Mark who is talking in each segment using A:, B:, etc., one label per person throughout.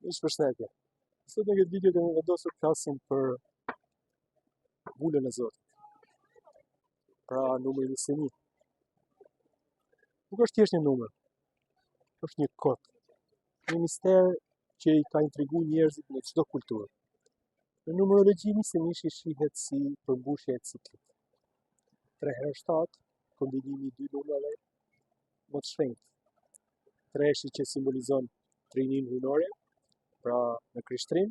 A: Përshëndetje. Sot në këtë video kemi vendosur të flasim për vulën e Zotit. Pra numri 21. Nuk është thjesht një numër, është një kod, një mister që i ka intriguar njerëzit në çdo kulturë. Në numerologji nisënishi shihet si përmbushja e ciklit. 3 herë 7, kombinimi i dy numrave më të shenjtë. 3 që simbolizon trinin hyjnore, pra në krishtrim,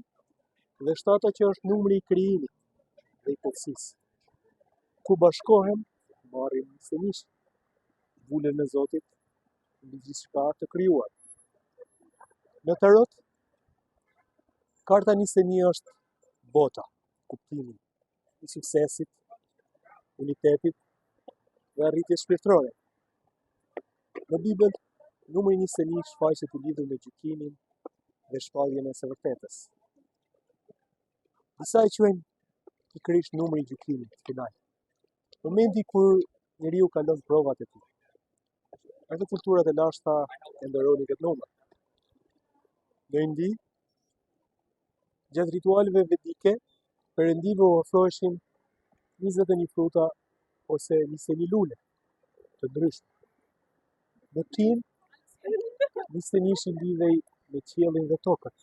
A: dhe 7 që është numri i krijimit dhe i potësisë. Ku bashkohen, marrim nisënish, vulën e Zotit mbi gjithçka të krijuar. Në tarot, karta nisëni është bota, kuptimi i suksesit, unitetit dhe arritjes shpirtërore. Në Bibël, numri nisëni shfaqet i lidhur me gjykimin dhe shpalljen e së vërtetës. Disa e quajnë pikërisht numri i gjykimit final. Momenti kur njeriu kalon provat e tij. Edhe kulturat e lashta e nderonin këtë numër. Në Indi, gjatë ritualeve vedike, perëndive u ofroheshin 21 fruta ose nisëni lule të ndryshme. Në Kinë, nisënishi lidhej me qiellin dhe tokën,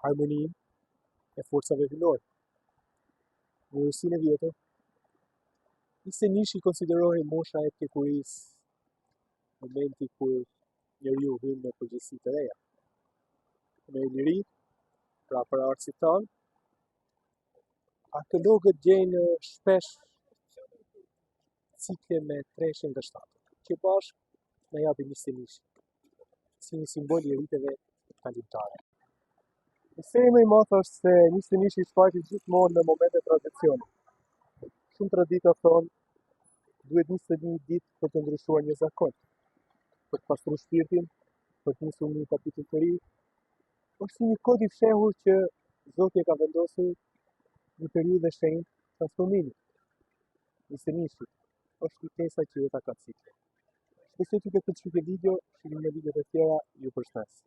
A: harmoninë e forcave hyjnore. Në Rusinë e vjetër, nisënishi konsiderohej mosha e pjekurisë, momenti kur njeriu hyn në përgjegjësi të reja. Në Iliri, pra për artësit tanë, arkeologët gjejnë shpesh cikle me 3 dhe 7, që bashkë na japin nisënish, si një simbol i riteve kalimtare. Misteri më i madh është se nisënishi shfaqet gjithmonë në momente tranzicioni. Shumë tradita thonë duhet 21 ditë për të ndryshuar një zakon, për të pastruar shpirtin, për të nisur një kapitull të ri. Është si një kod i fshehur që Zoti e ka vendosur një periudhë e shenjtë transformimi. Nisënishi është kujtesa që jeta ka cikle. Besoj të këtë video, shikim në videot e tjera, ju përshëndes.